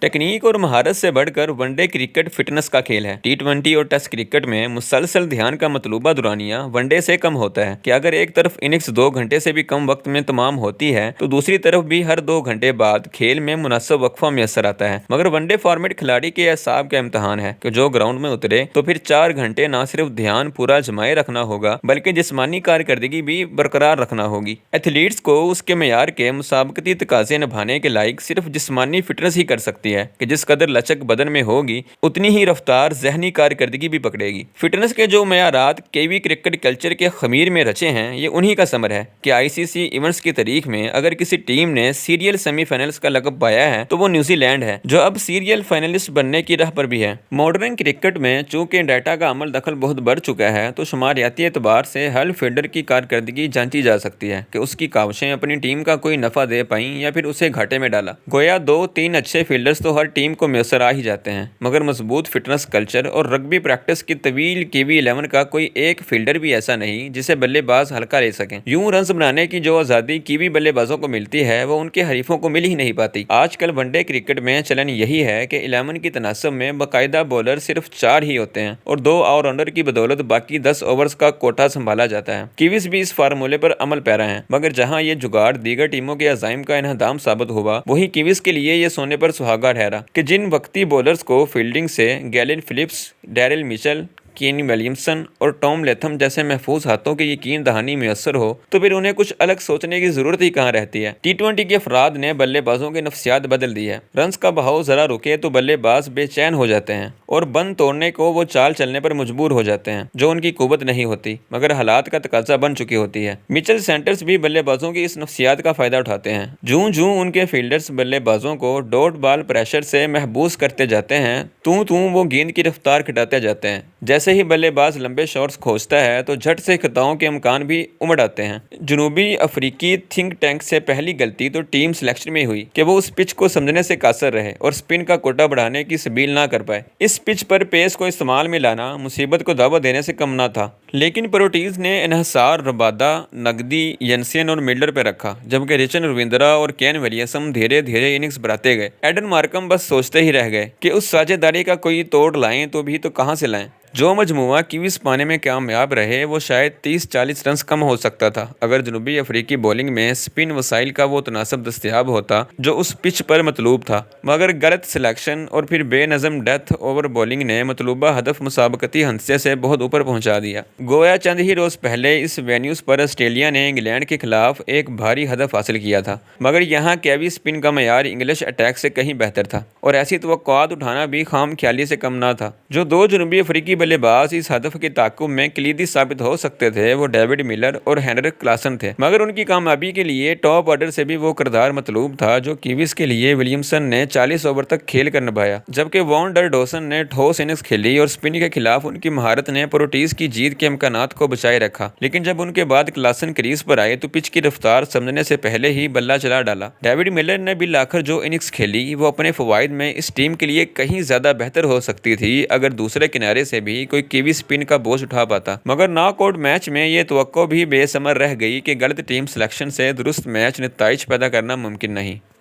Technique और महारत से बढ़कर वनडे क्रिकेट फिटनेस का खेल है। टी20 और टेस्ट क्रिकेट में मुसलसल ध्यान का मतलूबा दुरानिया वनडे से कम होता है कि अगर एक तरफ इनिंग्स 2 घंटे से भी कम वक्त में तमाम होती है तो दूसरी तरफ भी हर 2 घंटे बाद खेल में मुनासिब वक्फा मैसर आता है। मगर वनडे फॉर्मेट खिलाड़ी के एसाब का इम्तहान है कि जो ग्राउंड में उतरे तो फिर 4 घंटे न सिर्फ ध्यान पूरा जमाए रखना होगा बल्कि जिस्मानी कारकर्दगी भी बरकरार रखना होगी। एथलीट्स को उसके मेयार के मुसाबकती तकाजे निभाने के लायक सिर्फ जिस्मानी फिटनेस ही कर सकती है कि जिस कदर लचक बदन में होगी उतनी ही रफ्तार जहनी कारकर्दगी भी पकड़ेगी। फिटनेस के जो मयारात केवी क्रिकेट कल्चर के खमीर में रचे हैं ये उन्हीं का समर है कि आईसीसी इवेंट्स की तारीख में अगर किसी टीम ने सीरियल सेमीफाइनल्स का लक़ब पाया है तो वो न्यूजीलैंड है जो अब सीरियल फाइनलिस्ट बनने की राह पर भी है। मॉडर्न क्रिकेट में चूंकि डाटा का अमल दखल बहुत बढ़ चुका है तो शुमारियाती एतबार से हर फील्डर की कारकर्दगी जांची जा सकती है कि उसकी काविशें अपनी टीम का कोई नफा दे पाई या फिर उसे घाटे में डाला। गोया 2-3 अच्छे फील्डर्स तो हर टीम को मैसर आ ही जाते हैं मगर मजबूत फिटनेस कल्चर और रग्बी प्रैक्टिस की तवील केवी 11 का कोई एक फील्डर भी ऐसा नहीं जिसे बल्लेबाज हल्का ले सकें। यूं रन्स बनाने की जो आज़ादी कीवी बल्लेबाजों को मिलती है वो उनके हरीफों को मिल ही नहीं पाती। आजकल वनडे क्रिकेट में चलन यही है कि 11 की तनासब में बाकायदा बॉलर सिर्फ 4 ही होते हैं और 2 ऑलराउंडर की बदौलत बाकी 10 ओवर्स का कोटा संभाला जाता है। कीवीज भी इस फार्मूले पर अमल पैरा है मगर जहां ये जुगाड़ दीगर टीमों के अज़ाइम का इन्हदाम साबित हुआ वहीं कीवीज के लिए ये सोने पर सुहागा ठहरा कि जिन वक्ती बॉलर्स को फील्डिंग से Glenn Phillips, Daryl Mitchell, Kane Williamson और टॉम लेथम जैसे महफूज हाथों की यकीन दहानी मैसर हो तो फिर उन्हें कुछ अलग सोचने की जरूरत ही कहाँ रहती है। टी20 के अफराद ने बल्लेबाजों की नफ्सियात बदल दी है। रन्स का बहाव जरा रुके तो बल्लेबाज बेचैन हो जाते हैं और बंद तोड़ने को वो चाल चलने पर मजबूर हो जाते हैं जो उनकी कुव्वत नहीं होती मगर हालात का तकाजा बन चुकी होती है। मिचेल सेंटर्स भी बल्लेबाजों की इस नफ्सियात का फायदा उठाते हैं। जूं जूं उनके फील्डर्स बल्लेबाजों को डॉट बॉल प्रेशर से महबूस करते जाते हैं तू वो गेंद की रफ्तार घटाते जाते हैं। जैसे ही बल्लेबाज लंबे शॉट्स खोजता है तो झट से खताओं के इम्कान भी उमड़ आते हैं। जनूबी अफ्रीकी थिंक टैंक से पहली गलती तो टीम सिलेक्शन में हुई कि वो उस पिच को समझने से कासर रहे और स्पिन का कोटा बढ़ाने की सबील ना कर पाए। इस पिच पर पेस को इस्तेमाल में लाना मुसीबत को दावा देने से कम ना था लेकिन प्रोटीज ने इन्हसार रबादा, नगदी, यंसेन और मिल्डर पर रखा जबकि रिचन रविंद्रा और केन विलियमसन धीरे धीरे इनिंग्स बढ़ाते गए। एडन मार्कम बस सोचते ही रह गए कि उस साझेदारी का कोई तोड़ लाएं तो भी तो कहां से लाएं। जो मजमूआ कीवीज पाने में कामयाब रहे वो शायद 30-40 रन कम हो सकता था अगर जनूबी अफ्रीकी बॉलिंग में स्पिन वसाइल का वो तनासब दस्तयाब होता जो उस पिच पर मतलूब था। मगर गलत सिलेक्शन और फिर बेनज़म डेथ ओवर बॉलिंग ने मतलूबा हदफ मुसाबकती हंसे से बहुत ऊपर पहुंचा दिया। गोया चंद ही रोज पहले इस वेन्यूज पर ऑस्ट्रेलिया ने इंग्लैंड के खिलाफ एक भारी हदफ हासिल किया था मगर यहाँ केवी स्पिन का मयार इंग्लिश अटैक से कहीं बेहतर था और ऐसी तवक्कुआत उठाना भी खाम ख्याली से कम ना था। जो 2 जनूबी अफ्रीकी बल्लेबाज इस हदफ के ताक़ुब में कलीदी साबित हो सकते थे वो डेविड मिलर और हेनरिक क्लासन थे मगर उनकी कामयाबी के लिए टॉप ऑर्डर से भी वो किरदार मतलूब था जो कीवीज के लिए विलियमसन ने 40 ओवर तक खेल कर निभाया जबकि वॉन डर डॉसन ने ठोस इनिंग्स खेली और स्पिन के खिलाफ उनकी महारत ने प्रोटीज की जीत के इम्कानात को बचाए रखा। लेकिन जब उनके बाद क्लासन क्रीज पर आए तो पिच की रफ्तार समझने से पहले ही बल्ला चला डाला। डेविड मिलर ने बिल आखिर जो इनिंग्स खेली वो अपने फवाइद में इस टीम के लिए कहीं ज्यादा बेहतर हो सकती थी अगर दूसरे किनारे से भी कोई कीवी स्पिन का बोझ उठा पाता मगर नॉकआउट मैच में ये तवक्को भी बेसमर रह गई कि गलत टीम सिलेक्शन से दुरुस्त मैच नताइज पैदा करना मुमकिन नहीं।